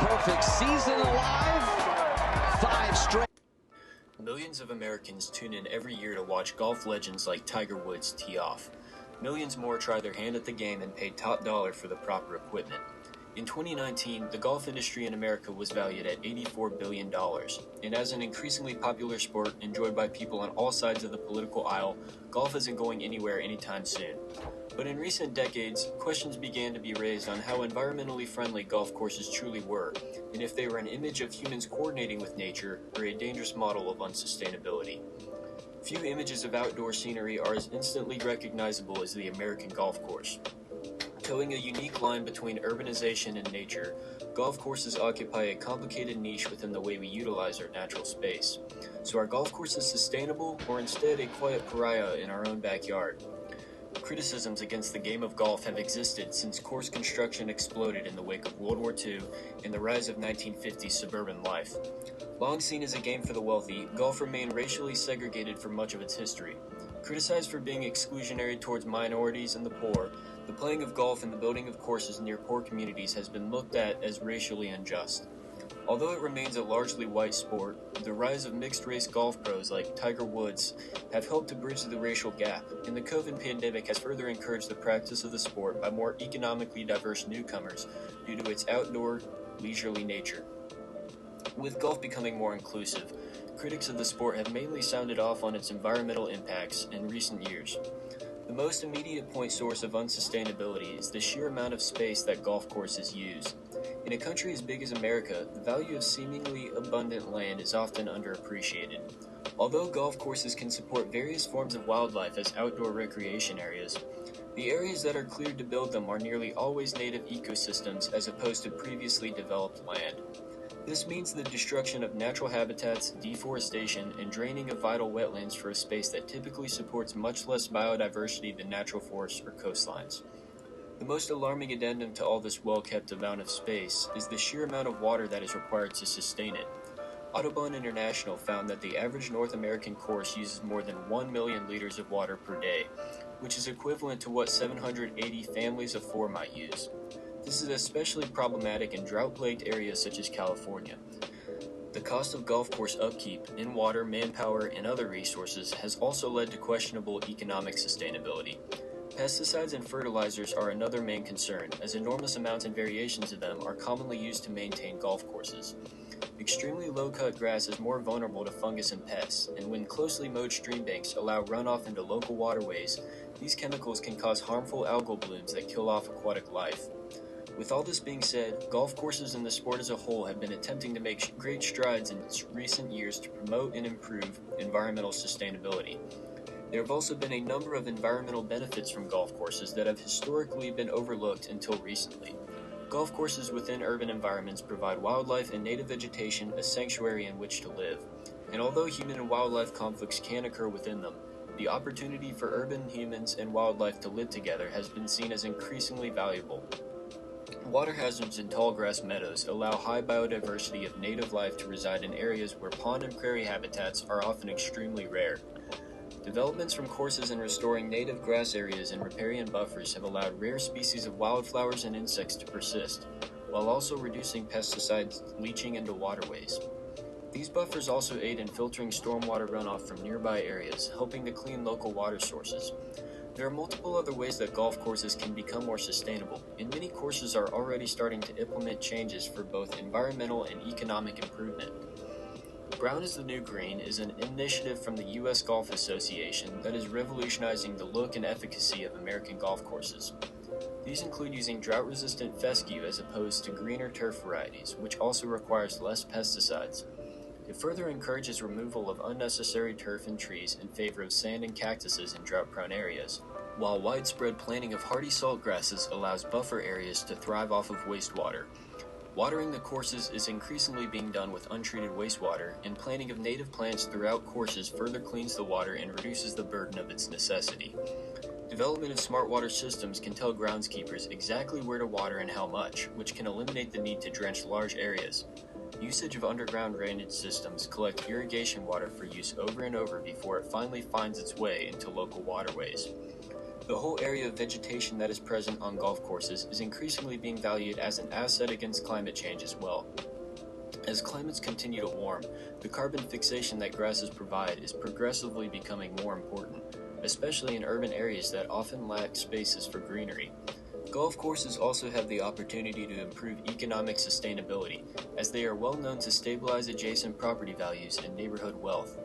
perfect season alive. 5 straight. Millions of Americans tune in every year to watch golf legends like Tiger Woods tee off. Millions more try their hand at the game and pay top dollar for the proper equipment. In 2019, the golf industry in America was valued at $84 billion, and as an increasingly popular sport enjoyed by people on all sides of the political aisle, golf isn't going anywhere anytime soon. But in recent decades, questions began to be raised on how environmentally friendly golf courses truly were, and if they were an image of humans coordinating with nature or a dangerous model of unsustainability. Few images of outdoor scenery are as instantly recognizable as the American golf course. Towing a unique line between urbanization and nature, golf courses occupy a complicated niche within the way we utilize our natural space. So are golf courses sustainable, or instead a quiet pariah in our own backyard? Criticisms against the game of golf have existed since course construction exploded in the wake of World War II and the rise of 1950s suburban life. Long seen as a game for the wealthy, golf remained racially segregated for much of its history. Criticized for being exclusionary towards minorities and the poor, the playing of golf and the building of courses near poor communities has been looked at as racially unjust. Although it remains a largely white sport, the rise of mixed-race golf pros like Tiger Woods have helped to bridge the racial gap, and the COVID pandemic has further encouraged the practice of the sport by more economically diverse newcomers due to its outdoor, leisurely nature. With golf becoming more inclusive, critics of the sport have mainly sounded off on its environmental impacts in recent years. The most immediate point source of unsustainability is the sheer amount of space that golf courses use. In a country as big as America, the value of seemingly abundant land is often underappreciated. Although golf courses can support various forms of wildlife as outdoor recreation areas, the areas that are cleared to build them are nearly always native ecosystems as opposed to previously developed land. This means the destruction of natural habitats, deforestation, and draining of vital wetlands for a space that typically supports much less biodiversity than natural forests or coastlines. The most alarming addendum to all this well-kept amount of space is the sheer amount of water that is required to sustain it. Audubon International found that the average North American course uses more than 1 million liters of water per day, which is equivalent to what 780 families of 4 might use. This is especially problematic in drought-plagued areas such as California. The cost of golf course upkeep in water, manpower, and other resources has also led to questionable economic sustainability. Pesticides and fertilizers are another main concern, as enormous amounts and variations of them are commonly used to maintain golf courses. Extremely low-cut grass is more vulnerable to fungus and pests, and when closely mowed stream banks allow runoff into local waterways, these chemicals can cause harmful algal blooms that kill off aquatic life. With all this being said, golf courses and the sport as a whole have been attempting to make great strides in recent years to promote and improve environmental sustainability. There have also been a number of environmental benefits from golf courses that have historically been overlooked until recently. Golf courses within urban environments provide wildlife and native vegetation a sanctuary in which to live, and although human and wildlife conflicts can occur within them, the opportunity for urban humans and wildlife to live together has been seen as increasingly valuable. Water hazards in tall grass meadows allow high biodiversity of native life to reside in areas where pond and prairie habitats are often extremely rare. Developments from courses in restoring native grass areas and riparian buffers have allowed rare species of wildflowers and insects to persist, while also reducing pesticides leaching into waterways. These buffers also aid in filtering stormwater runoff from nearby areas, helping to clean local water sources. There are multiple other ways that golf courses can become more sustainable, and many courses are already starting to implement changes for both environmental and economic improvement. Brown is the New Green is an initiative from the U.S. Golf Association that is revolutionizing the look and efficacy of American golf courses. These include using drought-resistant fescue as opposed to greener turf varieties, which also requires less pesticides. It further encourages removal of unnecessary turf and trees in favor of sand and cactuses in drought-prone areas, while widespread planting of hardy saltgrasses allows buffer areas to thrive off of wastewater. Watering the courses is increasingly being done with untreated wastewater, and planting of native plants throughout courses further cleans the water and reduces the burden of its necessity. Development of smart water systems can tell groundskeepers exactly where to water and how much, which can eliminate the need to drench large areas. Usage of underground drainage systems collect irrigation water for use over and over before it finally finds its way into local waterways. The whole area of vegetation that is present on golf courses is increasingly being valued as an asset against climate change as well. As climates continue to warm, the carbon fixation that grasses provide is progressively becoming more important, especially in urban areas that often lack spaces for greenery. Golf courses also have the opportunity to improve economic sustainability, as they are well known to stabilize adjacent property values and neighborhood wealth.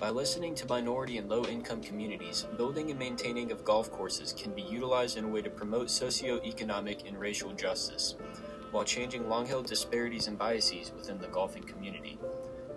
By listening to minority and low-income communities, building and maintaining of golf courses can be utilized in a way to promote socio-economic and racial justice, while changing long-held disparities and biases within the golfing community.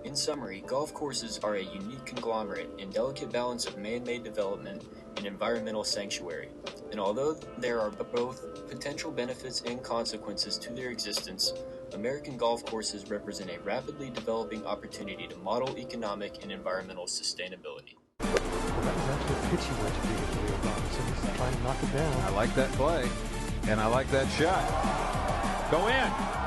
In summary, golf courses are a unique conglomerate and delicate balance of man-made development and environmental sanctuary, and although there are both potential benefits and consequences to their existence, American golf courses represent a rapidly developing opportunity to model economic and environmental sustainability. Well, that was actually a pitchy wedge to Leo Robinson. He's trying to knock it down. I like that play, and I like that shot. Go in.